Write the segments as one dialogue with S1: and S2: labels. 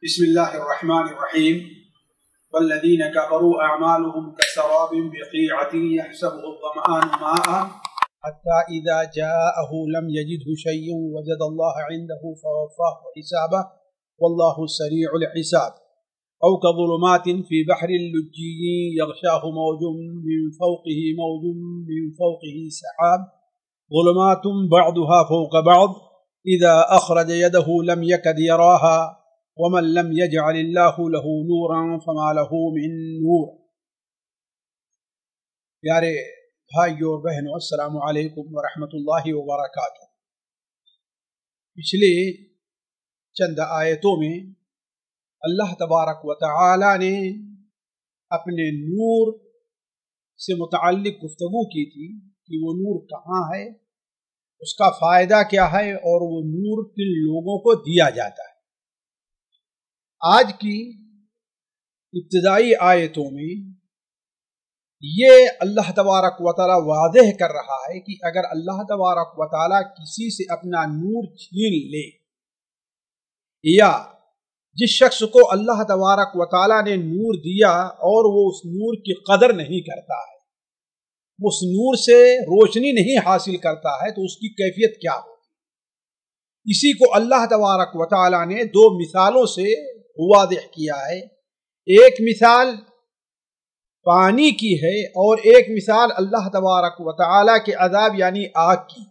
S1: بسم الله الرحمن الرحيم والذين كفروا أعمالهم كسراب بقيعة يحسبه الظمآن ماء حتى إذا جاءه لم يجده شيئا وجد الله عنده فوفاه حسابه والله سريع الحساب أو كظلمات في بحر اللجي يغشاه موج من فوقه سحاب ظلمات بعضها فوق بعض إذا أخرج يده لم يكد يراها ومن لم يجعل الله له نورا فما له من نور۔ پیارے بھائیو اور بہنوں، السلام علیکم ورحمۃ اللہ وبرکاتہ۔ پچھلے چند آیتوں میں اللہ تبارک و تعالی نے اپنے نور سے متعلق گفتگو کی تھی کہ وہ نور کہاں ہے، اس کا فائدہ کیا ہے اور وہ نور کن لوگوں کو دیا جاتا ہے۔ آج کی ابتدائی آیتوں میں یہ اللہ تبارک و تعالی واضح کر رہا ہے کہ اگر اللہ تبارک و تعالی کسی سے اپنا نور چھین لے یا جس شخص کو اللہ تبارک و تعالی نے نور دیا اور وہ اس نور کی قدر نہیں کرتا ہے، اس نور سے روشنی نہیں حاصل کرتا ہے، تو اس کی کیفیت کیا ہوگی؟ اسی کو اللہ تبارک و تعالی نے دو مثالوں سے واضح کیا ہے۔ ایک مثال پانی کی ہے اور ایک مثال اللہ تبارک و تعالی کے عذاب یعنی آگ کی۔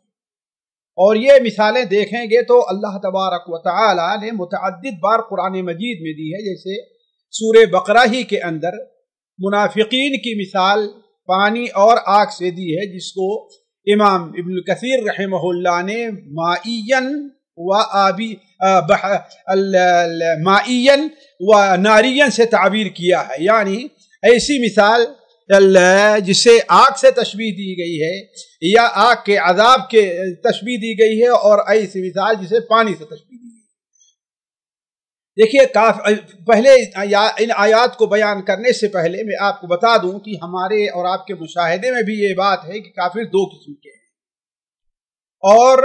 S1: اور یہ مثالیں دیکھیں گے تو اللہ تبارک و تعالی نے متعدد بار قرآن مجید میں دی ہے، جیسے سورہ بقرہ ہی کے اندر منافقین کی مثال پانی اور آگ سے دی ہے، جس کو امام ابن کثیر رحمہ اللہ نے مائین و نارین سے تعبیر کیا ہے، یعنی ایسی مثال جسے آگ سے تشبیہ دی گئی ہے یا آگ کے عذاب کے تشبیہ دی گئی ہے، اور ایسی مثال جسے پانی سے تشبیہ دی گئی ہے۔ دیکھیے، پہلے ان آیات کو بیان کرنے سے پہلے میں آپ کو بتا دوں کہ ہمارے اور آپ کے مشاہدے میں بھی یہ بات ہے کہ کافر دو قسم کے ہیں، اور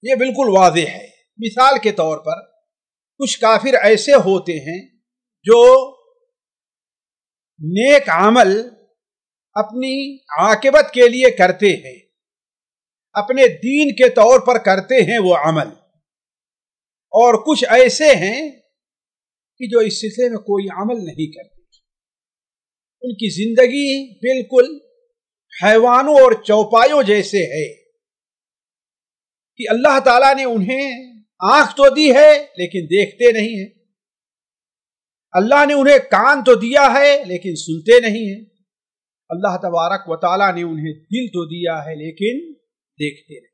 S1: یہ بالکل واضح ہے۔ مثال کے طور پر کچھ کافر ایسے ہوتے ہیں جو نیک عمل اپنی عاقبت کے لیے کرتے ہیں، اپنے دین کے طور پر کرتے ہیں وہ عمل، اور کچھ ایسے ہیں کہ جو اس سلسلے میں کوئی عمل نہیں کرتے، ان کی زندگی بالکل حیوانوں اور چوپایوں جیسے ہے کہ اللہ تعالیٰ نے انہیں آنکھ تو دی ہے لیکن دیکھتے نہیں ہیں، اللہ نے انہیں کان تو دیا ہے لیکن سنتے نہیں ہیں، اللہ تبارک و تعالیٰ نے انہیں دل تو دیا ہے لیکن دیکھتے نہیں۔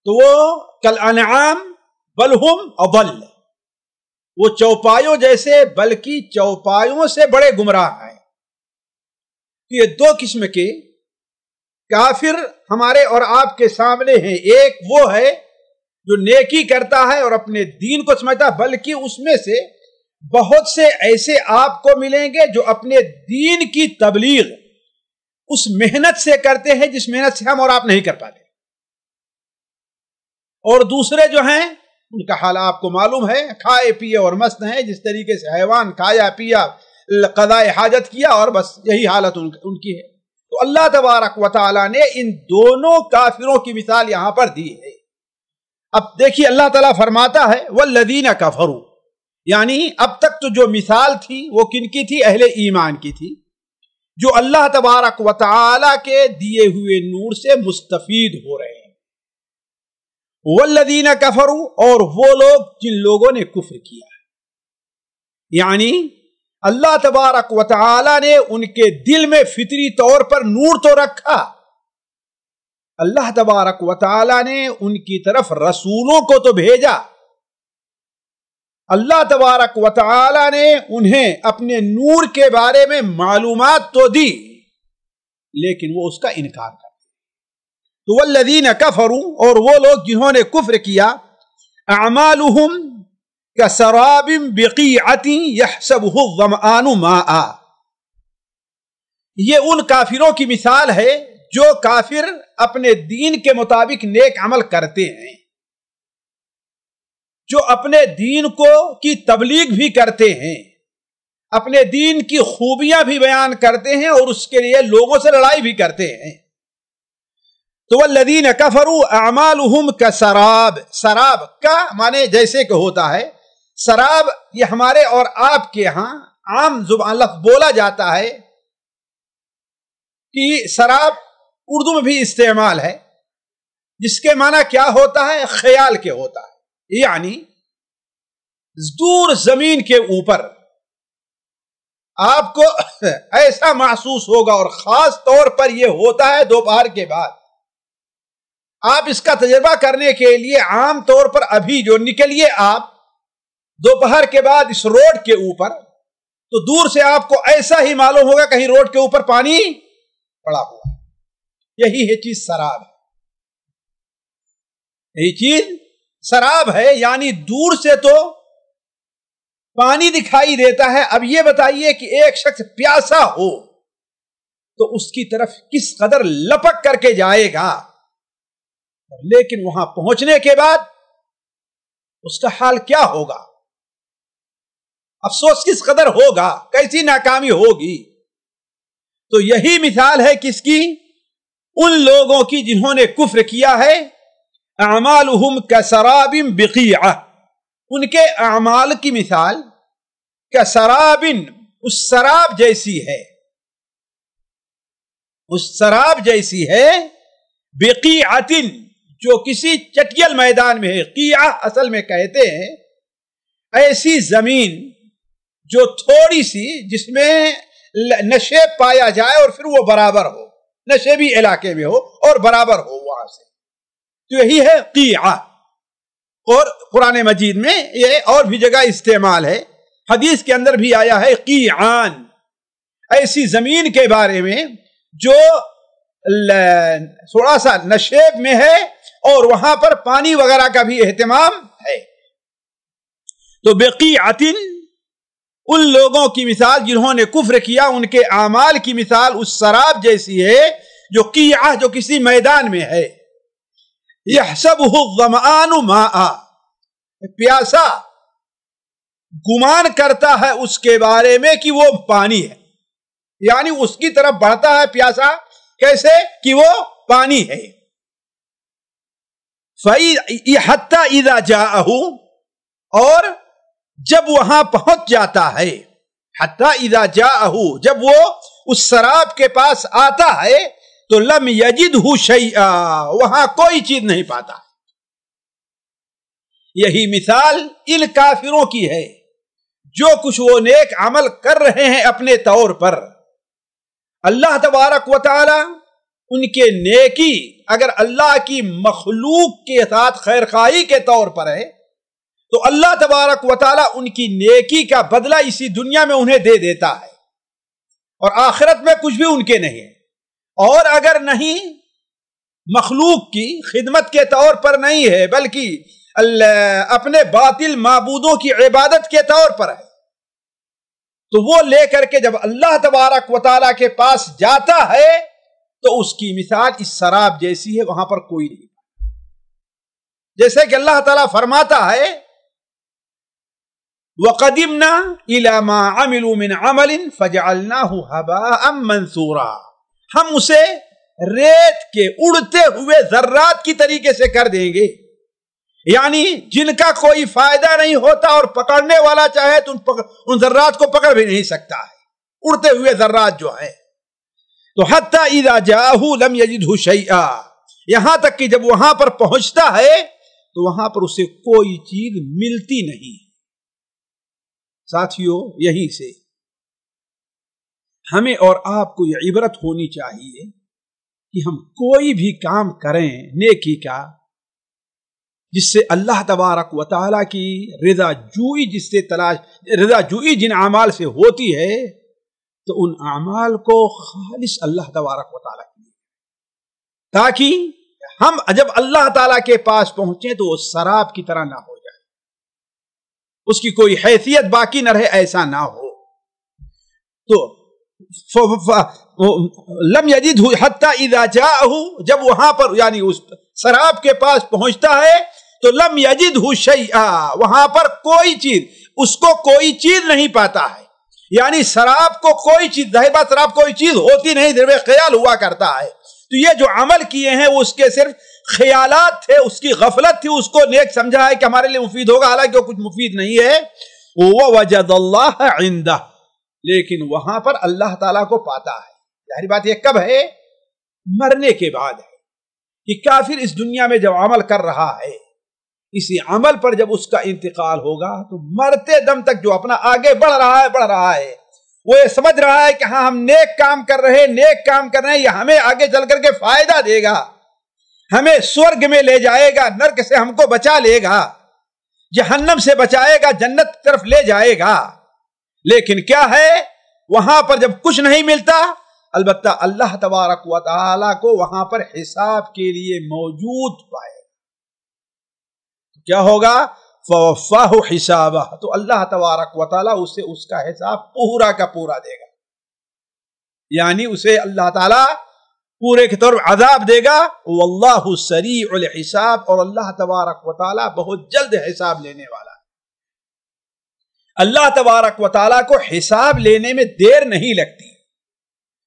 S1: تو وہ کالانعام بل ہم اضل، وہ چوپایوں جیسے بلکہ چوپایوں سے بڑے گمراہ ہیں۔ یہ دو قسم کے کافر ہمارے اور آپ کے سامنے ہیں۔ ایک وہ ہے جو نیکی کرتا ہے اور اپنے دین کو سمجھتا ہے، بلکہ اس میں سے بہت سے ایسے آپ کو ملیں گے جو اپنے دین کی تبلیغ اس محنت سے کرتے ہیں جس محنت سے ہم اور آپ نہیں کر پاتے، اور دوسرے جو ہیں ان کا حال آپ کو معلوم ہے، کھائے پیے اور مست ہیں، جس طریقے سے حیوان کھایا پیا قضاء حاجت کیا اور بس یہی حالت ان کی ہے۔ تو اللہ تبارک و تعالی نے ان دونوں کافروں کی مثال یہاں پر دی ہے۔ اب دیکھیے اللہ تعالیٰ فرماتا ہے والذین کفروا، یعنی اب تک تو جو مثال تھی وہ کن کی تھی؟ اہل ایمان کی تھی، جو اللہ تبارک و تعالی کے دیے ہوئے نور سے مستفید ہو رہے ہیں۔ والذین کفروا، اور وہ لوگ جن لوگوں نے کفر کیا ہے، یعنی اللہ تبارک و تعالی نے ان کے دل میں فطری طور پر نور تو رکھا، اللہ تبارک و تعالی نے ان کی طرف رسولوں کو تو بھیجا، اللہ تبارک و تعالی نے انہیں اپنے نور کے بارے میں معلومات تو دی، لیکن وہ اس کا انکار کرتے۔ تو والذین کفروا، اور وہ لوگ جنہوں نے کفر کیا، اعمالہم کسراب بقیعۃ یحسبہ الظمآن ماء، یہ ان کافروں کی مثال ہے جو کافر اپنے دین کے مطابق نیک عمل کرتے ہیں، جو اپنے دین کی تبلیغ بھی کرتے ہیں، اپنے دین کی خوبیاں بھی بیان کرتے ہیں اور اس کے لیے لوگوں سے لڑائی بھی کرتے ہیں. تو والذین کفروا اعمالہم کسراب، سراب کا معنی جیسے کہ ہوتا ہے سراب، یہ ہمارے اور آپ کے ہاں عام زبان لفظ بولا جاتا ہے کہ سراب اردو میں بھی استعمال ہے، جس کے معنی کیا ہوتا ہے؟ خیال کے ہوتا ہے. یعنی دور زمین کے اوپر آپ کو ایسا محسوس ہوگا، اور خاص طور پر یہ ہوتا ہے دوپہر کے بعد. آپ اس کا تجربہ کرنے کے لیے عام طور پر ابھی جو نکلیے آپ دوپہر کے بعد اس روڈ کے اوپر، تو دور سے آپ کو ایسا ہی معلوم ہوگا کہیں روڈ کے اوپر پانی پڑا ہوا ہے. یہی ہے چیز سراب ہے، یہی چیز سراب ہے. یعنی دور سے تو پانی دکھائی دیتا ہے. اب یہ بتائیے کہ ایک شخص پیاسا ہو تو اس کی طرف کس قدر لپک کر کے جائے گا، لیکن وہاں پہنچنے کے بعد اس کا حال کیا ہوگا، افسوس کس قدر ہوگا، کیسی ناکامی ہوگی. تو یہی مثال ہے کس کی؟ ان لوگوں کی جنہوں نے کفر کیا ہے. اعمالہم کسراب بقیعہ، ان کے اعمال کی مثال کسراب، اس سراب جیسی ہے، اس سراب جیسی ہے. بقیعۃ، جو کسی چٹیل میدان میں ہے. قیعہ اصل میں کہتے ہیں ایسی زمین جو تھوڑی سی، جس میں نشیب پایا جائے اور پھر وہ برابر ہو، نشیبی علاقے میں ہو اور برابر ہو وہاں سے، تو یہی ہے قیعہ. اور قرآن مجید میں یہ اور بھی جگہ استعمال ہے، حدیث کے اندر بھی آیا ہے قیعان، ایسی زمین کے بارے میں جو تھوڑا سا نشیب میں ہے اور وہاں پر پانی وغیرہ کا بھی اہتمام ہے. تو بقیعۃ، ان لوگوں کی مثال جنہوں نے کفر کیا، ان کے اعمال کی مثال اس سراب جیسی ہے جو قیعہ، جو کسی میدان میں ہے. یحسبہ الظمآن ماء، پیاسا گمان کرتا ہے اس کے بارے میں کہ وہ پانی ہے، یعنی اس کی طرف بڑھتا ہے پیاسا. کیسے؟ کہ وہ پانی ہے. حَتَّى إِذَا جَاءَهُ، اور جب وہاں پہنچ جاتا ہے. حَتَّى إِذَا جَاءَهُ، جب وہ اس سراب کے پاس آتا ہے تو لَمْ يَجِدْهُ شَيْئًا، وہاں کوئی چیز نہیں پاتا. یہی مثال ان کافروں کی ہے جو کچھ وہ نیک عمل کر رہے ہیں اپنے طور پر. اللہ تبارک و تعالی ان کے نیکی اگر اللہ کی مخلوق کے ساتھ خیرخواہی کے طور پر ہے تو اللہ تبارک و تعالی ان کی نیکی کا بدلہ اسی دنیا میں انہیں دے دیتا ہے، اور آخرت میں کچھ بھی ان کے نہیں ہے. اور اگر نہیں مخلوق کی خدمت کے طور پر نہیں ہے بلکہ اپنے باطل معبودوں کی عبادت کے طور پر ہے، تو وہ لے کر کے جب اللہ تبارک و تعالیٰ کے پاس جاتا ہے تو اس کی مثال اس سراب جیسی ہے، وہاں پر کوئی نہیں. جیسے کہ اللہ تعالیٰ فرماتا ہے وَقَدِمْنَا إِلَى مَا عَمِلُوا مِنْ عَمَلٍ فَجَعَلْنَاهُ هَبَاءً مَنْثُورًا، ہم اسے ریت کے اڑتے ہوئے ذرات کی طریقے سے کر دیں گے. یعنی جن کا کوئی فائدہ نہیں ہوتا اور پکڑنے والا چاہے تو ان ذرات کو پکڑ بھی نہیں سکتا ہے، اڑتے ہوئے ذرات جو ہیں. تو حتی اذا جاءہ لم یجدہ شیئا، یہاں تک کہ جب وہاں پر پہنچتا ہے تو وہاں پر اسے کوئی چیز ملتی نہیں. ساتھیو، یہیں سے ہمیں اور آپ کو یہ عبرت ہونی چاہیے کہ ہم کوئی بھی کام کریں نیکی کا جس سے اللہ تبارک و تعالیٰ کی رضا جوئی جن اعمال سے ہوتی ہے، تو ان اعمال کو خالص اللہ تبارک و تعالیٰ کے لیے، تاکہ ہم جب اللہ تعالیٰ کے پاس پہنچیں تو وہ سراب کی طرح نہ ہو جائے، اس کی کوئی حیثیت باقی نہ رہے، ایسا نہ ہو. تو لم یجدہ حتی اذا جاءہ، جب وہاں پر یعنی اس سراب کے پاس پہنچتا ہے تو لم یجدہ شیئا، وہاں پر کوئی چیز، اس کو کوئی چیز نہیں پاتا ہے. یعنی شراب کو کوئی چیز، ظاہر بات شراب کوئی چیز ہوتی نہیں، صرف خیال ہوا کرتا ہے. تو یہ جو عمل کیے ہیں وہ اس کے صرف خیالات تھے، اس کی غفلت تھی، اس کو نیک سمجھا ہے کہ ہمارے لیے مفید ہوگا، حالانکہ وہ کچھ مفید نہیں ہے. وَوَجَدَ اللَّهَ عِندَهُ، لیکن وہاں پر اللہ تعالیٰ کو پاتا ہے. ظاہر بات یہ کب ہے؟ مرنے کے بعد ہے. کہ کافر اس دنیا میں جب عمل کر رہا ہے، اسی عمل پر جب اس کا انتقال ہوگا تو مرتے دم تک جو اپنا آگے بڑھ رہا ہے وہ یہ سمجھ رہا ہے کہ ہاں ہم نیک کام کر رہے ہیں، یہ ہمیں آگے چل کر کے فائدہ دے گا، ہمیں سورگ میں لے جائے گا، نرک سے ہم کو بچا لے گا، جہنم سے بچائے گا، جنت کی طرف لے جائے گا. لیکن کیا ہے، وہاں پر جب کچھ نہیں ملتا، البتہ اللہ تبارک و تعالی کو وہاں پر حساب کے لیے موجود پائے. کیا ہوگا؟ فَوَفَّاهُ حِسَابَهُ، تو اللہ تبارک و تعالی اسے اس کا حساب پورا کا پورا دے گا. یعنی اسے اللہ تعالی پورے کے طور پر عذاب دے گا. وَاللَّهُ سَرِيعُ الْحِسَاب، اور اللہ تبارک و تعالی بہت جلد حساب لینے والا ہے. اللہ تبارک و تعالی کو حساب لینے میں دیر نہیں لگتی.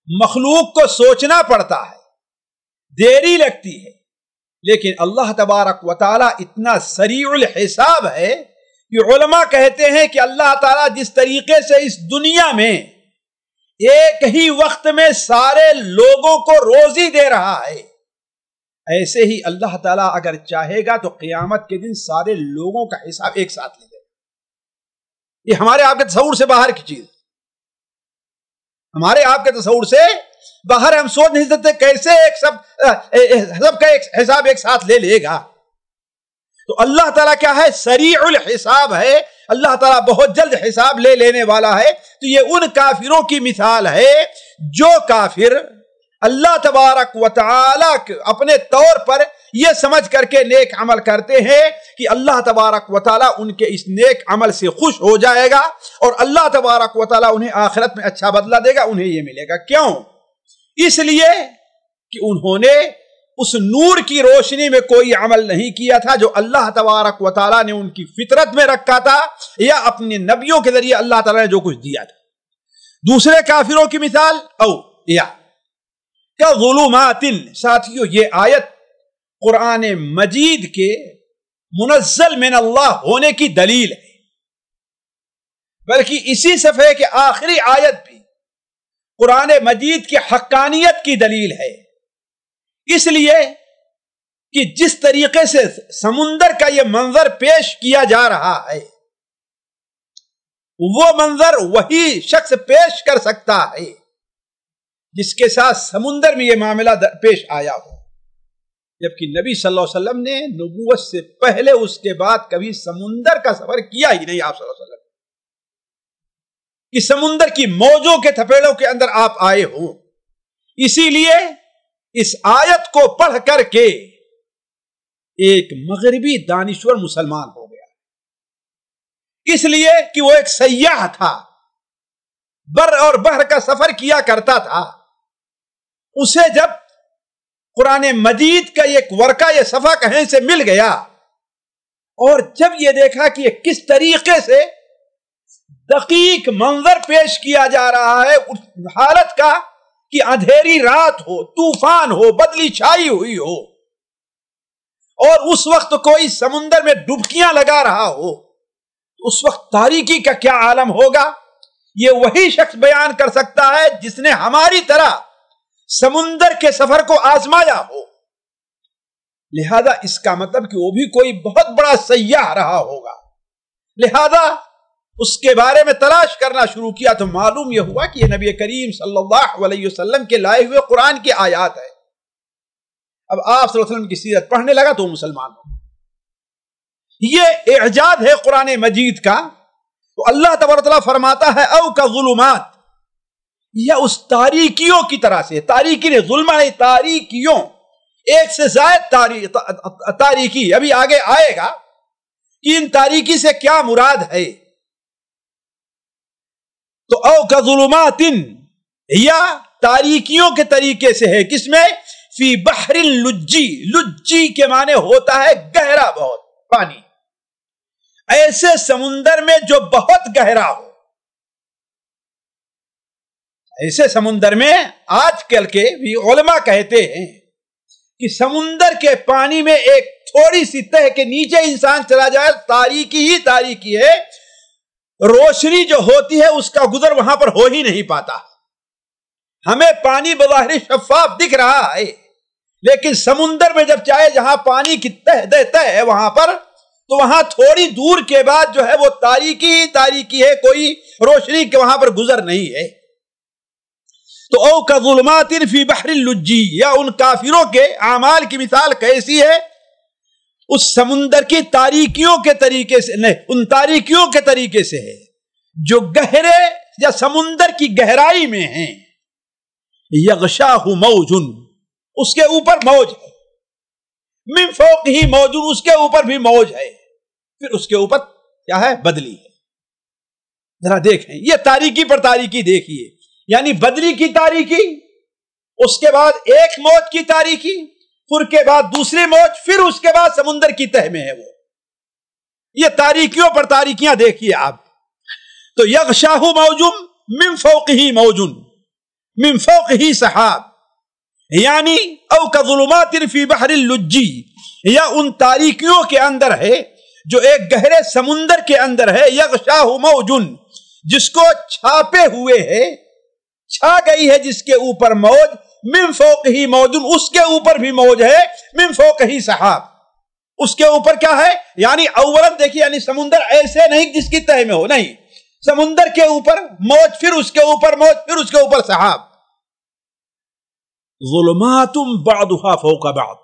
S1: مخلوق کو سوچنا پڑتا ہے، دیری لگتی ہے، لیکن اللہ تبارک و تعالی اتنا سریع الحساب ہے کہ علماء کہتے ہیں کہ اللہ تعالی جس طریقے سے اس دنیا میں ایک ہی وقت میں سارے لوگوں کو روزی دے رہا ہے، ایسے ہی اللہ تعالی اگر چاہے گا تو قیامت کے دن سارے لوگوں کا حساب ایک ساتھ لے لے گا. یہ ہمارے آپ کے تصور سے باہر کی چیز، ہمارے آپ کے تصور سے باہر. ہم سوچ نہیں سکتے کیسے سب کا ایک حساب ایک ساتھ لے لے گا. تو اللہ تعالیٰ کیا ہے؟ سریع الحساب ہے. اللہ تعالیٰ بہت جلد حساب لے لینے والا ہے. تو یہ ان کافروں کی مثال ہے جو کافر اللہ تبارک و تعالی اپنے طور پر یہ سمجھ کر کے نیک عمل کرتے ہیں کہ اللہ تبارک و تعالی ان کے اس نیک عمل سے خوش ہو جائے گا اور اللہ تبارک و تعالی انہیں آخرت میں اچھا بدلہ دے گا، انہیں یہ ملے گا. کیوں؟ اس لیے کہ انہوں نے اس نور کی روشنی میں کوئی عمل نہیں کیا تھا جو اللہ تبارک و تعالی نے ان کی فطرت میں رکھا تھا یا اپنے نبیوں کے ذریعے اللہ تعالی نے جو کچھ دیا تھا. دوسرے کافروں کی مثال یا ظلمات. ساتھیو یہ آیت قرآن مجید کے منزل من اللہ ہونے کی دلیل ہے، بلکہ اسی صفحے کے آخری آیت بھی قرآن مجید کی حقانیت کی دلیل ہے. اس لیے کہ جس طریقے سے سمندر کا یہ منظر پیش کیا جا رہا ہے وہ منظر وہی شخص پیش کر سکتا ہے جس کے ساتھ سمندر میں یہ معاملہ پیش آیا ہو، جبکہ نبی صلی اللہ علیہ وسلم نے نبوت سے پہلے اس کے بعد کبھی سمندر کا سفر کیا ہی نہیں. آپ صلی اللہ علیہ وسلم کہ سمندر کی موجوں کے تھپیڑوں کے اندر آپ آئے ہوں. اسی لیے اس آیت کو پڑھ کر کے ایک مغربی دانشور مسلمان ہو گیا، اس لیے کہ وہ ایک سیاح تھا، بر اور بحر کا سفر کیا کرتا تھا. اسے جب قرآن مجید کا ایک ورقہ یہ صفحہ کہیں سے مل گیا اور جب یہ دیکھا کہ یہ کس طریقے سے دقیق منظر پیش کیا جا رہا ہے اس حالت کا کہ اندھیری رات ہو، طوفان ہو، بدلی چھائی ہوئی ہو اور اس وقت کوئی سمندر میں ڈبکیاں لگا رہا ہو، اس وقت تاریکی کا کیا عالم ہوگا، یہ وہی شخص بیان کر سکتا ہے جس نے ہماری طرح سمندر کے سفر کو آزمایا ہو. لہذا اس کا مطلب کہ وہ بھی کوئی بہت بڑا سیاح رہا ہوگا. لہذا اس کے بارے میں تلاش کرنا شروع کیا تو معلوم یہ ہوا کہ یہ نبی کریم صلی اللہ علیہ وسلم کے لائے ہوئے قرآن کی آیات ہے. اب آپ صلی اللہ علیہ وسلم کی سیرت پڑھنے لگا تو مسلمان ہو. یہ اعجاز ہے قرآن مجید کا. تو اللہ تبارک و تعالیٰ فرماتا ہے او کا ظلمات، یا اس تاریکیوں کی طرح سے. تاریکی نے ظلم نہیں، تاریکیوں، ایک سے زائد تاریکی. ابھی آگے آئے گا کہ ان تاریکی سے کیا مراد ہے. تو او کا ظلمات یا تاریکیوں کے طریقے سے ہے. کس میں؟ فی بحر لجی. لجی کے معنی ہوتا ہے گہرا بہت. پانی، ایسے سمندر میں جو بہت گہرا ہو، ایسے سمندر میں آج کل کے بھی علماء کہتے ہیں کہ سمندر کے پانی میں ایک تھوڑی سی تہ کے نیچے انسان چلا جائے، تاریکی ہی تاریکی ہے، روشنی جو ہوتی ہے اس کا گزر وہاں پر ہو ہی نہیں پاتا۔ ہمیں پانی بظاہر شفاف دکھ رہا ہے، لیکن سمندر میں جب چاہے جہاں پانی کی تہ ہے وہاں پر، تو وہاں تھوڑی دور کے بعد جو ہے وہ تاریکی ہی تاریکی ہے، کوئی روشنی کے وہاں پر گزر نہیں ہے۔ تو او کظلمات فی بحر اللجی، یا ان کافروں کے اعمال کی مثال کیسی ہے؟ اس سمندر کی تاریکیوں کے طریقے سے نہیں، ان تاریکیوں کے طریقے سے ہے جو گہرے یا سمندر کی گہرائی میں ہیں۔ یغشاہ موج، اس کے اوپر موج ہے، من فوقہ موج، اس کے اوپر بھی موج ہے، پھر اس کے اوپر کیا ہے؟ بدلی ہے۔ ذرا دیکھیں یہ تاریکی پر تاریکی دیکھیے، یعنی بدلی کی تاریکی، اس کے بعد ایک موج کی تاریکی، پھر کے بعد دوسری موج، پھر اس کے بعد سمندر کی تہ میں ہے وہ۔ یہ تاریکیوں پر تاریکیاں دیکھیے آپ۔ تو یغشاہ موج من فوقہ موج من فوقہ سحاب، یعنی او کظلمات فی بحر اللجی، یا ان تاریکیوں کے اندر ہے جو ایک گہرے سمندر کے اندر ہے، یغشاہ موج، جس کو چھاپے ہوئے ہے، چھا گئی ہے جس کے اوپر موج، من فوقہ موج، اس کے اوپر بھی موج ہے، من فوقہ سحاب، اس کے اوپر کیا ہے؟ یعنی اولا دیکھیے، یعنی سمندر ایسے نہیں جس کی تہ میں ہو، نہیں، سمندر کے اوپر موج، پھر اس کے اوپر موج، پھر اس کے اوپر سحاب۔ ظلمات بعضها فوق بعض،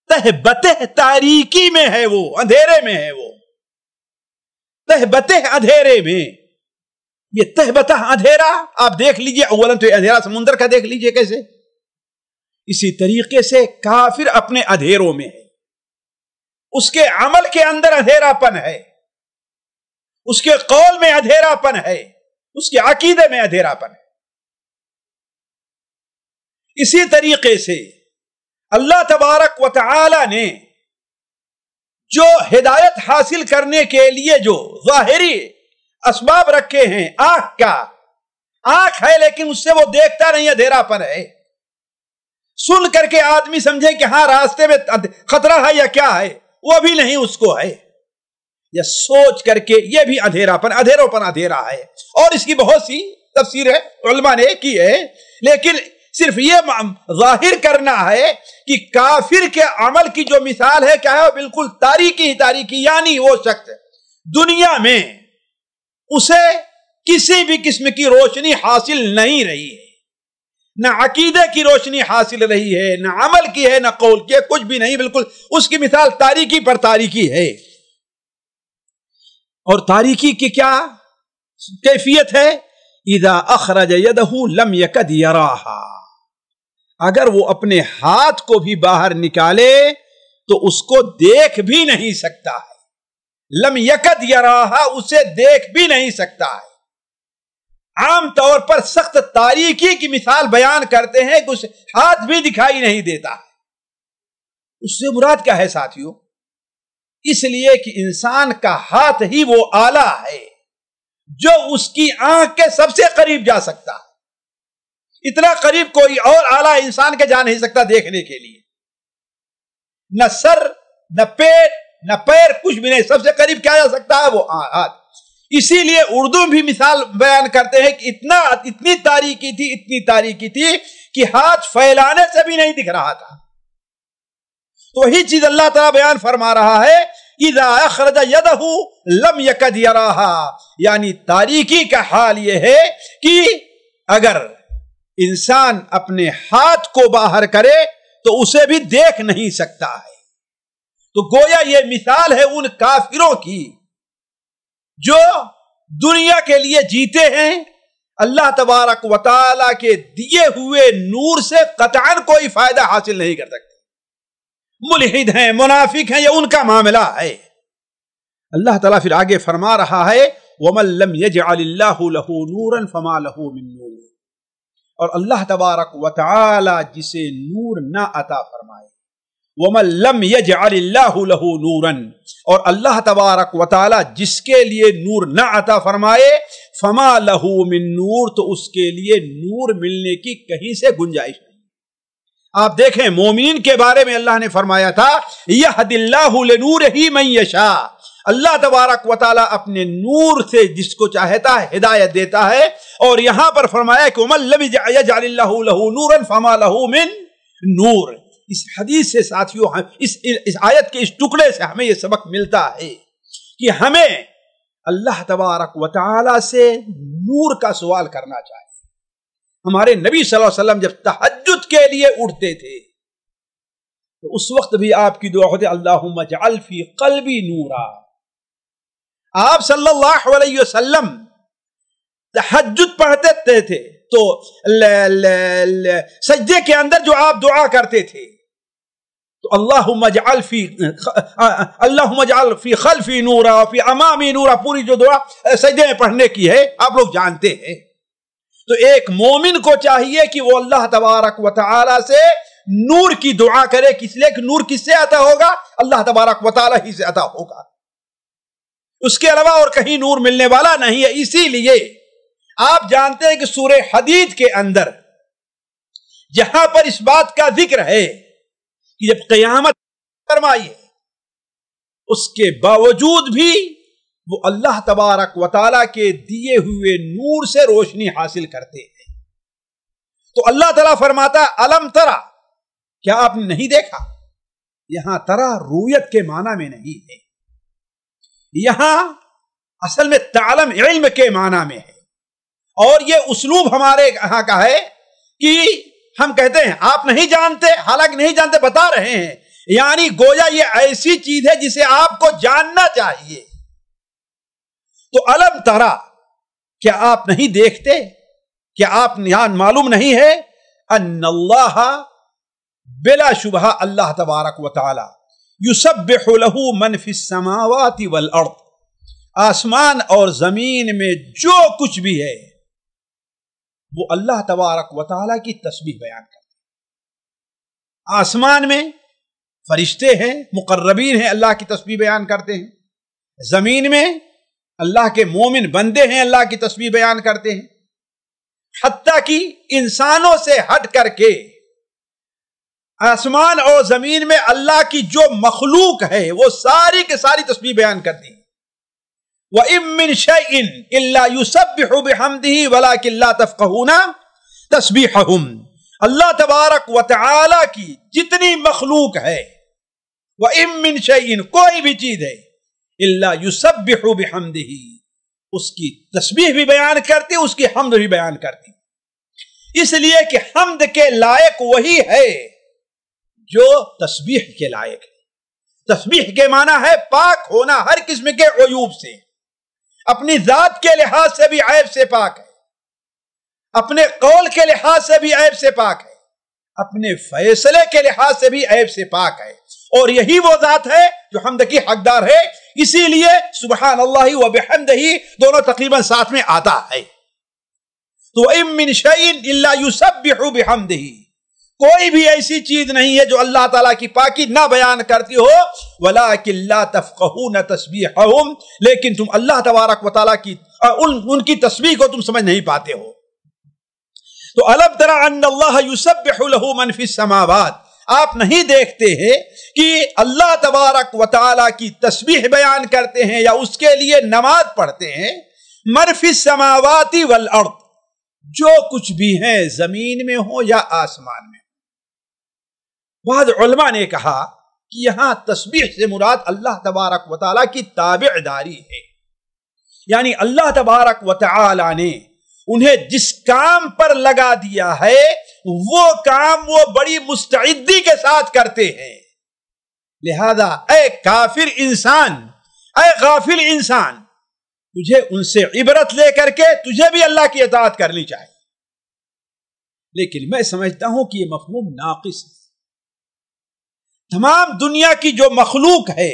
S1: تہ بتہ تاریکی میں ہے وہ، اندھیرے میں ہے وہ، تہ بتہ اندھیرے میں۔ یہ تہ بتہ اندھیرا آپ دیکھ لیجئے، اولا تو اندھیرا سمندر کا دیکھ لیجئے کیسے، اسی طریقے سے کافر اپنے اندھیروں میں ہے، اس کے عمل کے اندر اندھیرا پن ہے، اس کے قول میں اندھیرا پن ہے، اس کے عقیدے میں اندھیرا پن ہے۔ اسی طریقے سے اللہ تبارک و تعالی نے جو ہدایت حاصل کرنے کے لیے جو ظاہری اسباب رکھے ہیں، آنکھ کا، آنکھ ہے لیکن اس سے وہ دیکھتا نہیں، اندھیرا پن ہے، سن کر کے آدمی سمجھے کہ ہاں راستے میں خطرہ ہے یا کیا ہے، وہ بھی نہیں اس کو ہے، یا سوچ کر کے یہ بھی اندھیرا پن، اندھیروں پن اندھیرا ہے۔ اور اس کی بہت سی تفسیر ہے، علماء نے کی ہے، لیکن صرف یہ ظاہر کرنا ہے کہ کافر کے عمل کی جو مثال ہے کیا ہے، وہ بالکل تاریکی ہی تاریکی، یعنی وہ شخص دنیا میں اسے کسی بھی قسم کی روشنی حاصل نہیں رہی ہے، نہ عقیدے کی روشنی حاصل رہی ہے، نہ عمل کی ہے، نہ قول کی ہے، کچھ بھی نہیں، بالکل اس کی مثال تاریکی پر تاریکی ہے۔ اور تاریکی کی کیا کیفیت ہے؟ اذا اخرج یدہ لم یکد یراہا، اگر وہ اپنے ہاتھ کو بھی باہر نکالے تو اس کو دیکھ بھی نہیں سکتا ہے، لم یکد یراہا، اسے دیکھ بھی نہیں سکتا ہے۔ عام طور پر سخت تاریکی کی مثال بیان کرتے ہیں کہ اسے ہاتھ بھی دکھائی نہیں دیتا ہے۔ اس سے مراد کیا ہے ساتھیوں؟ اس لیے کہ انسان کا ہاتھ ہی وہ آلہ ہے جو اس کی آنکھ کے سب سے قریب جا سکتا ہے، اتنا قریب کوئی اور آلہ انسان کے جا نہیں سکتا دیکھنے کے لیے، نہ سر، نہ پیٹ، نہ پیر، کچھ بھی نہیں، سب سے قریب کیا جا سکتا ہے؟ وہ ہاتھ۔ اسی لیے اردو بھی مثال بیان کرتے ہیں کہ اتنی تاریکی تھی، اتنی تاریکی تھی کہ ہاتھ پھیلانے سے بھی نہیں دکھ رہا تھا۔ تو وہی چیز اللہ تعالیٰ بیان فرما رہا ہے، اذا اخرج یدہ لم یکد یراہا، یعنی تاریکی کا حال یہ ہے کہ اگر انسان اپنے ہاتھ کو باہر کرے تو اسے بھی دیکھ نہیں سکتا ہے۔ تو گویا یہ مثال ہے ان کافروں کی جو دنیا کے لیے جیتے ہیں، اللہ تبارک و تعالی کے دیے ہوئے نور سے قطعاً کوئی فائدہ حاصل نہیں کر سکتے، ملحد ہیں، منافق ہیں، یہ ان کا معاملہ ہے۔ اللہ تعالیٰ پھر آگے فرما رہا ہے وَمَن لَّمْ يَجْعَلِ اللَّهُ لَهُ نُورًا فَمَا لَهُ مِن نُور، اور اللہ تبارک و تعالی جسے نور نہ عطا فرمائے، وَمَن لَّمْ يَجْعَلِ اللَّهُ لَهُ نُورًا، اور اللہ تبارک و تعالی جس کے لیے نور نہ عطا فرمائے، فما لَهُ مِن نور، تو اس کے لیے نور ملنے کی کہیں سے گنجائش نہیں۔ آپ دیکھیں مومنین کے بارے میں اللہ نے فرمایا تھا یہد اللہ لنورہ من یشاء، اللہ تبارک و تعالی اپنے نور سے جس کو چاہتا ہے ہدایت دیتا ہے، اور یہاں پر فرمایا کہ وَمَن لَّمْ يَجْعَلِ اللَّهُ لَهُ نُورًا فَمَا لَهُ مِن نور۔ اس حدیث سے ساتھیوں، اس آیت کے اس ٹکڑے سے ہمیں یہ سبق ملتا ہے کہ ہمیں اللہ تبارک و تعالی سے نور کا سوال کرنا چاہیے۔ ہمارے نبی صلی اللہ علیہ وسلم جب تہجد کے لیے اٹھتے تھے تو اس وقت بھی آپ کی دعا ہوتی اللہم اجعل فی قلبی نورا۔ آپ صلی اللہ علیہ وسلم تہجد پڑھتے تھے تو سجدے کے اندر جو آپ دعا کرتے تھے تو اللہم اجعل فی خلفی نورا فی امامی نورا، پوری جو دعا سجدے میں پڑھنے کی ہے آپ لوگ جانتے ہیں۔ تو ایک مومن کو چاہیے کہ وہ اللہ تبارک و تعالی سے نور کی دعا کرے، کس لیے کہ نور کس سے عطا ہوگا؟ اللہ تبارک و تعالی ہی سے عطا ہوگا، اس کے علاوہ اور کہیں نور ملنے والا نہیں ہے۔ اسی لیے آپ جانتے ہیں کہ سورہ حدید کے اندر جہاں پر اس بات کا ذکر ہے کہ جب قیامت فرمائی ہے، اس کے باوجود بھی وہ اللہ تبارک و تعالیٰ کے دیے ہوئے نور سے روشنی حاصل کرتے ہیں۔ تو اللہ تعالیٰ فرماتا الم ترا، کیا آپ نے نہیں دیکھا؟ یہاں ترا رویت کے معنی میں نہیں ہے، یہاں اصل میں تعلم علم کے معنی میں ہے، اور یہ اسلوب ہمارے یہاں کا ہے کہ ہم کہتے ہیں آپ نہیں جانتے، حالانکہ نہیں جانتے بتا رہے ہیں، یعنی گویا یہ ایسی چیز ہے جسے آپ کو جاننا چاہیے۔ تو الم ترا، کیا آپ نہیں دیکھتے، کیا آپ یہاں معلوم نہیں ہے ان اللہ، بلا شبہ اللہ تبارک و تعالی یسبح له من فی السماوات والارض، آسمان اور زمین میں جو کچھ بھی ہے وہ اللہ تبارک و تعالی کی تسبیح بیان کرتے ہیں۔ آسمان میں فرشتے ہیں، مقربین ہیں، اللہ کی تسبیح بیان کرتے ہیں۔ زمین میں اللہ کے مومن بندے ہیں، اللہ کی تسبیح بیان کرتے ہیں۔ حتیٰ کہ انسانوں سے ہٹ کر کے آسمان اور زمین میں اللہ کی جو مخلوق ہے وہ ساری کے ساری تسبیح بیان کرتی ہے۔ وَإِن مِّن شَيْءٍ إِلَّا يُسَبِّحُ بِحَمْدِهِ وَلَكِن لَّا تَفْقَهُونَ تَسْبِيحَهُمْ، اللہ تبارک و تعالی کی جتنی مخلوق ہے، وَإِن مِّن شَيْءٍ، کوئی بھی چیز ہے، إِلَّا يُسَبِّحُ بِحَمْدِهِ، اس کی تسبیح بھی بیان کرتی، اس کی حمد بھی بیان کرتی، اس لیے کہ حمد کے لائق وہی ہے جو تسبیح کے لائق ہے۔ تسبیح کے معنی ہے پاک ہونا ہر قسم کے عیوب سے، اپنی ذات کے لحاظ سے بھی عیب سے پاک ہے، اپنے قول کے لحاظ سے بھی عیب سے پاک ہے، اپنے فیصلے کے لحاظ سے بھی عیب سے پاک ہے، اور یہی وہ ذات ہے جو حمد کی حقدار ہے۔ اسی لیے سبحان اللہ و بحمدہ دونوں تقریباً ساتھ میں آتا ہے۔ تو وَإِن مِّن شَيْءٍ إِلَّا يُسَبِّحُ بِحَمْدِهِ، کوئی بھی ایسی چیز نہیں ہے جو اللہ تعالیٰ کی پاکی نہ بیان کرتی ہو، وَلَكِن لَّا تَفْقَهُونَ تَسْبِيحَهُمْ، لیکن تم اللہ تبارک و تعالیٰ کی ان کی تسبیح کو تم سمجھ نہیں پاتے ہو۔ تو الم تر ان اللہ یسبح له من فی السماوات، آپ نہیں دیکھتے ہیں کہ اللہ تبارک و تعالیٰ کی تسبیح بیان کرتے ہیں یا اس کے لیے نماز پڑھتے ہیں، من فی السماوات والارض، جو کچھ بھی ہیں زمین میں ہو یا آسمان میں۔ بعض علماء نے کہا کہ یہاں تسبیح سے مراد اللہ تبارک و تعالیٰ کی تابع داری ہے، یعنی اللہ تبارک و تعالیٰ نے انہیں جس کام پر لگا دیا ہے وہ کام وہ بڑی مستعدی کے ساتھ کرتے ہیں۔ لہذا اے کافر انسان، اے غافل انسان، تجھے ان سے عبرت لے کر کے تجھے بھی اللہ کی اطاعت کرنی چاہیے۔ لیکن میں سمجھتا ہوں کہ یہ مفہوم ناقص ہے۔ تمام دنیا کی جو مخلوق ہے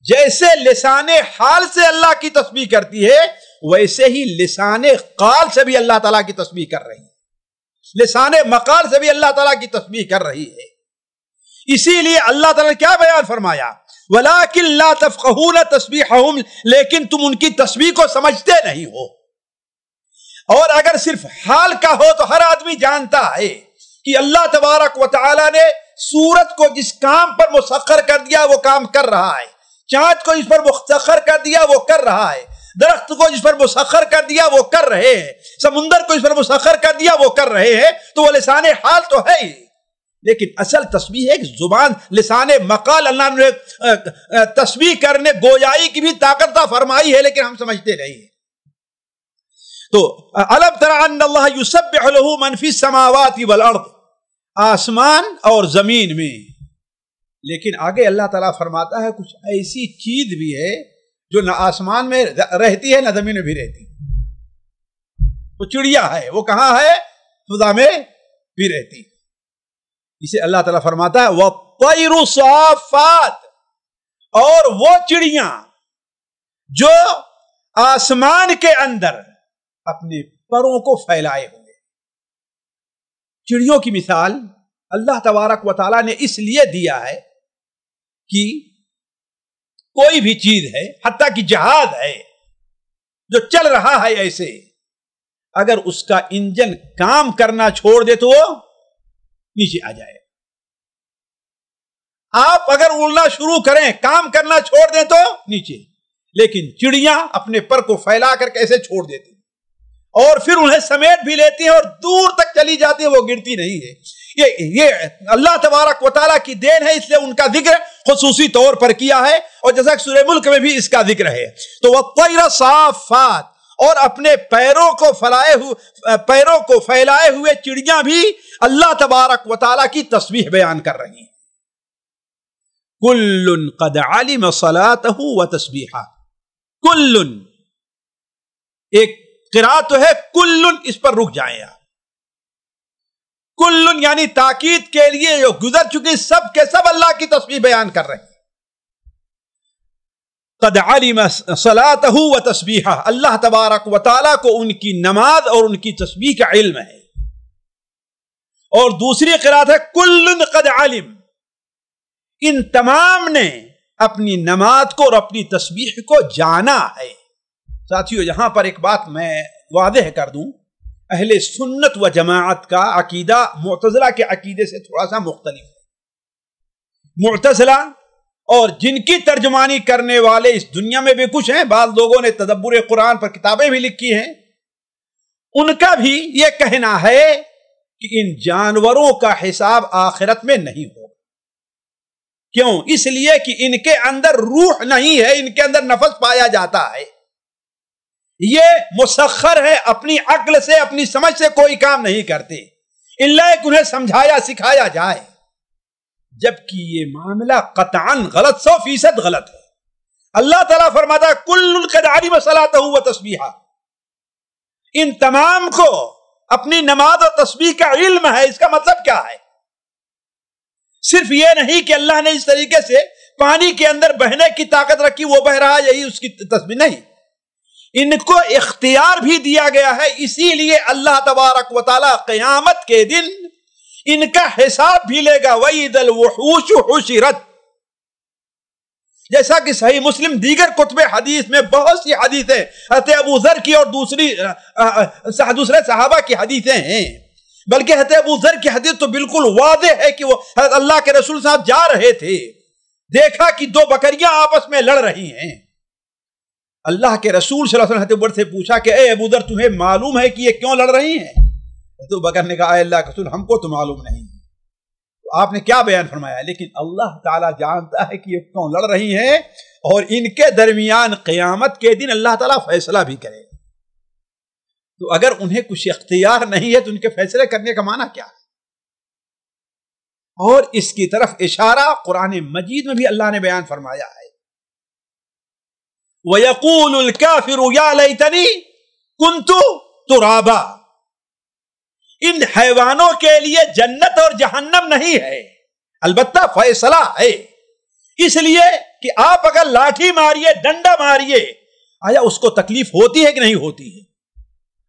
S1: جیسے لسان حال سے اللہ کی تسبیح کرتی ہے، ویسے ہی لسان قال سے بھی اللہ تعالیٰ کی تسبیح کر رہی ہے، لسان مقال سے بھی اللہ تعالیٰ کی تسبیح کر رہی ہے۔ اسی لیے اللہ تعالیٰ نے کیا بیان فرمایا؟ وَلَٰكِن لَا تَفْقَهُونَ تَسْبِيحَهُمْ، لیکن تم ان کی تسبیح کو سمجھتے نہیں ہو۔ اور اگر صرف حال کا ہو تو ہر آدمی جانتا ہے کہ اللہ تبارک و تعالیٰ نے سورج کو جس کام پر مسخر کر دیا وہ کام کر رہا ہے، چاند کو جس پر مسخر کر دیا وہ کر رہا ہے، درخت کو جس پر مسخر کر دیا وہ کر رہے ہیں، سمندر کو جس پر مسخر کر دیا وہ کر رہے ہیں، تو وہ لسان حال تو ہے ہی، لیکن اصل تسبیح ہے کہ زبان لسان مقال اللہ نے تسبیح کرنے گویائی کی بھی طاقت عطا فرمائی ہے، لیکن ہم سمجھتے نہیں ہیں۔ تو الم تر ان اللہ یسبح له من فی السماوات والارض، آسمان اور زمین میں، لیکن آگے اللہ تعالیٰ فرماتا ہے کچھ ایسی چیز بھی ہے جو نہ آسمان میں رہتی ہے نہ زمین میں بھی رہتی ہے، وہ چڑیا ہے، وہ کہاں ہے؟ فضا میں بھی رہتی ہے۔ اسے اللہ تعالیٰ فرماتا ہے وَالطَّيْرُ صَافَّاتٍ، اور وہ چڑیاں جو آسمان کے اندر اپنے پروں کو پھیلائے ہوئے۔ چڑیوں کی مثال اللہ تبارک و تعالیٰ نے اس لیے دیا ہے کہ کوئی بھی چیز ہے، حتیٰ کہ جہاز ہے جو چل رہا ہے ایسے، اگر اس کا انجن کام کرنا چھوڑ دے تو وہ نیچے آ جائے۔ آپ اگر اڑنا شروع کریں، کام کرنا چھوڑ دیں تو نیچے، لیکن چڑیاں اپنے پر کو پھیلا کر کیسے چھوڑ دیتی اور پھر انہیں سمیٹ بھی لیتی ہیں اور دور تک چلی جاتی ہے، وہ گرتی نہیں ہے۔ یہ اللہ تبارک و تعالیٰ کی دین ہے، اس لیے ان کا ذکر خصوصی طور پر کیا ہے، اور جیسا کہ سورہ ملک میں بھی اس کا ذکر ہے۔ تو وَالطَّيْرَ صَافَّاتٍ، اور اپنے پیروں کو پھیلائے ہوئے چڑیاں بھی اللہ تبارک و تعالیٰ کی تسبیح بیان کر رہی ہیں۔ کُلٌّ قَدْ عَلِمَ صَلَاتَهُ وَتَسْبِيحَهُ، کُلٌّ، ایک قرات تو ہے کُلٌّ، اس پر رک جائیں آپ، کُلٌّ یعنی تاکید کے لیے جو گزر چکی سب کے سب اللہ کی تسبیح بیان کر رہے ہیں۔ قد علم صلاتہ و تسبیحہ، اللہ تبارک و تعالیٰ کو ان کی نماز اور ان کی تسبیح کا علم ہے۔ اور دوسری قرات ہے کل قد علم، ان تمام نے اپنی نماز کو اور اپنی تسبیح کو جانا ہے۔ ساتھیو، یہاں پر ایک بات میں واضح کر دوں، اہل سنت و جماعت کا عقیدہ معتزلہ کے عقیدے سے تھوڑا سا مختلف ہے۔ معتزلہ اور جن کی ترجمانی کرنے والے اس دنیا میں بھی کچھ ہیں، بعض لوگوں نے تدبر قرآن پر کتابیں بھی لکھی ہیں، ان کا بھی یہ کہنا ہے کہ ان جانوروں کا حساب آخرت میں نہیں ہوگا۔ کیوں؟ اس لیے کہ ان کے اندر روح نہیں ہے، ان کے اندر نفس پایا جاتا ہے، یہ مسخر ہے، اپنی عقل سے اپنی سمجھ سے کوئی کام نہیں کرتے الا کہ انہیں سمجھایا سکھایا جائے، جبکہ یہ معاملہ قطعاً غلط، 100% غلط ہے۔ اللہ تعالیٰ فرماتا ہے کل قد علم صلاتہ و تسبیحہ، ان تمام کو اپنی نماز اور تسبیح کا علم ہے۔ اس کا مطلب کیا ہے؟ صرف یہ نہیں کہ اللہ نے اس طریقے سے پانی کے اندر بہنے کی طاقت رکھی، وہ بہ رہا یہی اس کی تسبیح نہیں، ان کو اختیار بھی دیا گیا ہے۔ اسی لیے اللہ تبارک و تعالیٰ قیامت کے دن ان کا حساب بھی لے گا۔ وَإِذَا الْوُحُوشُ حُشِرَتْ، جیسا کہ صحیح مسلم دیگر کتب حدیث میں بہت سی حدیثیں حضرت ابو ذر کی اور دوسرے صحابہ کی حدیثیں ہیں، بلکہ حضرت ابو ذر کی حدیث تو بالکل واضح ہے کہ وہ حضرت اللہ کے رسول صاحب جا رہے تھے، دیکھا کہ دو بکریاں آپس میں لڑ رہی ہیں۔ اللہ کے رسول صلی اللہ علیہ وسلم حضرت ابو ذر سے پوچھا کہ اے ابو ذر، تمہیں معلوم ہے کہ یہ کیوں لڑ رہی ہیں؟ تو بکر نے کہا اے اللہ کے رسول، ہم کو تو معلوم نہیں۔ تو آپ نے کیا بیان فرمایا؟ لیکن اللہ تعالیٰ جانتا ہے کہ یہ کیوں لڑ رہی ہیں، اور ان کے درمیان قیامت کے دن اللہ تعالیٰ فیصلہ بھی کرے گا۔ تو اگر انہیں کچھ اختیار نہیں ہے تو ان کے فیصلے کرنے کا معنی کیا ہے؟ اور اس کی طرف اشارہ قرآن مجید میں بھی اللہ نے بیان فرمایا ہے، وَيَقُولُ الْكَافِرُ يَا لَيْتَنِي كُنْتُ تُرَابًا، ان حیوانوں کے لیے جنت اور جہنم نہیں ہے، البتہ فیصلہ ہے۔ اس لیے کہ آپ اگر لاٹھی ماریے، ڈنڈا ماریے، آیا اس کو تکلیف ہوتی ہے کہ نہیں ہوتی ہے؟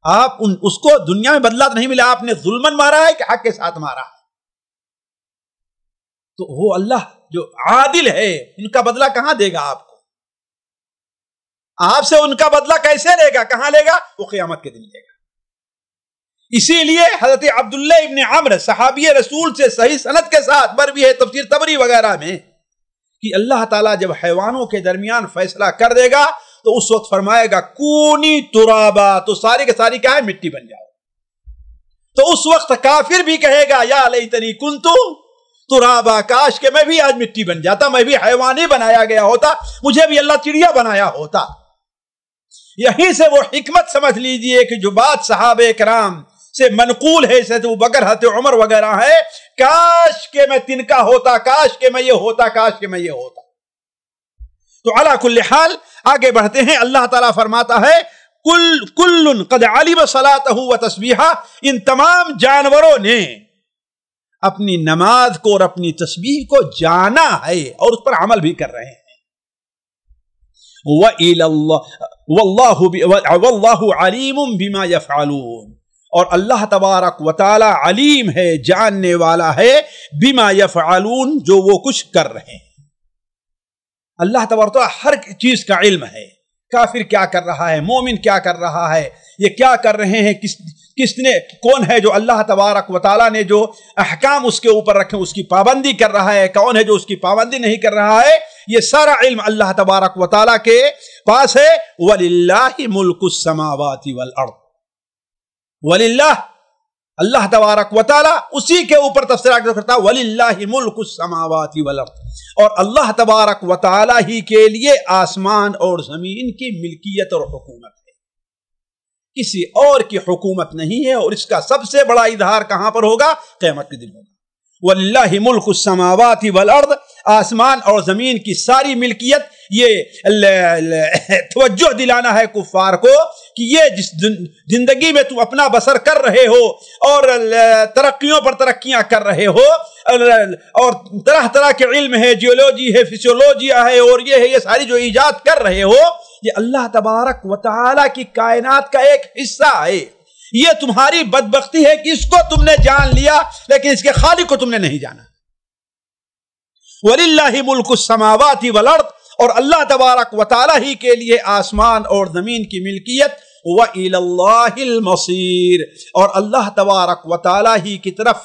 S1: آپ اس کو دنیا میں بدلہ نہیں ملا، آپ نے ظلمن مارا ہے کہ حق کے ساتھ مارا ہے؟ تو وہ اللہ جو عادل ہے ان کا بدلہ کہاں دے گا آپ کو؟ آپ سے ان کا بدلہ کیسے لے گا؟ کہاں لے گا؟ وہ قیامت کے دن لے گا۔ اسی لیے حضرت عبداللہ ابن عمر صحابی رسول سے صحیح سند کے ساتھ مروی ہے تفسیر طبری وغیرہ میں کہ اللہ تعالیٰ جب حیوانوں کے درمیان فیصلہ کر دے گا تو اس وقت فرمائے گا کونی ترابا، تو ساری کے ساری کیا ہے؟ مٹی بن جاؤ۔ تو اس وقت کافر بھی کہے گا یا لیتنی کنتو ترابا، کاش کہ میں بھی آج مٹی بن جاتا، میں بھی حیوان ہی بنایا گیا ہوتا، مجھے بھی اللہ چڑیا بنایا ہوتا۔ یہیں سے وہ حکمت سمجھ لیجئے کہ جو بات صحابہ کرام سے منقول ہے، حضرت ابوبکر، حضرت عمر وغیرہ ہے، کاش کہ میں تنکا ہوتا، کاش کہ میں یہ ہوتا، کاش کہ میں یہ ہوتا۔ تو علی کل حال آگے بڑھتے ہیں۔ اللہ تعالیٰ فرماتا ہے کل قد علم صلاتہ و تسبیحہ، ان تمام جانوروں نے اپنی نماز کو اور اپنی تسبیح کو جانا ہے اور اس پر عمل بھی کر رہے ہیں۔ وَاللَّهُ عَلِيمٌ بِمَا يَفْعَلُونَ، اور اللہ تبارک و تعالی علیم ہے، جاننے والا ہے، بما يفعلون، جو وہ کچھ کر رہے ہیں۔ اللہ تبارک و تعالی ہر چیز کا علم ہے، کافر کیا کر رہا ہے، مومن کیا کر رہا ہے، یہ کیا کر رہے ہیں، کس نے، کون ہے جو اللہ تبارک و تعالی نے جو احکام اس کے اوپر رکھے اس کی پابندی کر رہا ہے، کون ہے جو اس کی پابندی نہیں کر رہا ہے، یہ سارا علم اللہ تبارک و تعالی کے پاس ہے۔ وَلِلَّهِ مُلْكُ السَّمَاوَاتِ وَالْأَرْضِ، وَلِلَّهِ، اللہ تبارک و تعالی اسی کے اوپر تفسیر کرتا ہے، وَلِلَّهِ مُلْكُ السَّمَاوَاتِ وَالْأَرْضِ، اور اللہ تبارک و تعالی ہی کے لیے آسمان اور زمین کی ملکیت اور حکومت ہے، کسی اور کی حکومت نہیں ہے، اور اس کا سب سے بڑا اظہار کہاں پر ہوگا؟ قیامت کے دن ہوگا۔ وَلِلَّهِ مُلْكُ السَّمَاوَاتِ وَالْأَرْضِ، آسمان اور زمین کی ساری ملکیت۔ یہ توجہ دلانا ہے کفار کو کہ یہ جس زندگی میں تم اپنا بسر کر رہے ہو اور ترقیوں پر ترقیاں کر رہے ہو اور طرح طرح کے علم ہے، جیولوجی ہے، فزیولوجی ہے، اور یہ ہے، یہ ساری جو ایجاد کر رہے ہو، یہ اللہ تبارک و تعالی کی کائنات کا ایک حصہ ہے۔ یہ تمہاری بدبختی ہے کہ اس کو تم نے جان لیا لیکن اس کے خالق کو تم نے نہیں جانا۔ وَلِلَّهِ مُلْكُ السَّمَاوَاتِ وَالْأَرْضِ، اور اللہ تبارک و تعالی ہی کے لیے آسمان اور زمین کی ملکیت۔ وَإِلَى اللَّهِ الْمَصِيرُ، اور اللہ تبارک و تعالی ہی کی طرف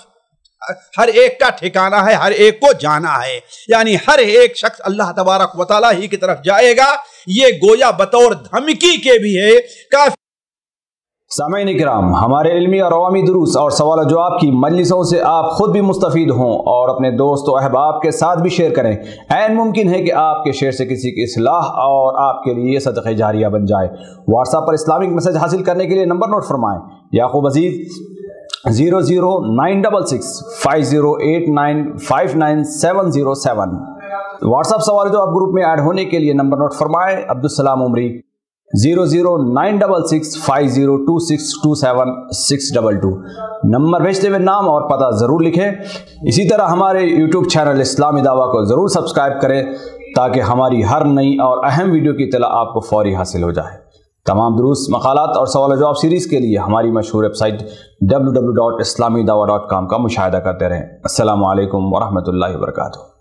S1: ہر ایک کا ٹھکانہ ہے، ہر ایک کو جانا ہے، یعنی ہر ایک شخص اللہ تبارک و تعالی ہی کی طرف جائے گا۔ یہ گویا بطور دھمکی کے بھی ہے کافی۔
S2: سامعین کرام، ہمارے علمی اور عوامی دروس اور سوال و جواب کی مجلسوں سے آپ خود بھی مستفید ہوں اور اپنے دوست و احباب کے ساتھ بھی شیئر کریں۔ عین ممکن ہے کہ آپ کے شیئر سے کسی کی اصلاح اور آپ کے لیے صدقہ جاریہ بن جائے۔ واٹس ایپ پر اسلامک میسج حاصل کرنے کے لیے نمبر نوٹ فرمائیں: یعقوب عزیز 00966 5089 59707۔ واٹس ایپ سوال جو آپ گروپ میں ایڈ ہونے کے لیے نمبر نوٹ فرمائیں: عبدالسلام عمری 00966 502627 622۔ نمبر بھیجتے ہوئے نام اور پتہ ضرور لکھیں۔ اسی طرح ہمارے یوٹیوب چینل اسلامی دعویٰ کو ضرور سبسکرائب کریں تاکہ ہماری ہر نئی اور اہم ویڈیو کی اطلاع آپ کو فوری حاصل ہو جائے۔ تمام دروس، مقالات اور سوال و جواب سیریز کے لیے ہماری مشہور ویب سائٹ www.islamidawah.com کا مشاہدہ کرتے رہیں۔ السلام علیکم ورحمۃ اللہ وبرکاتہ۔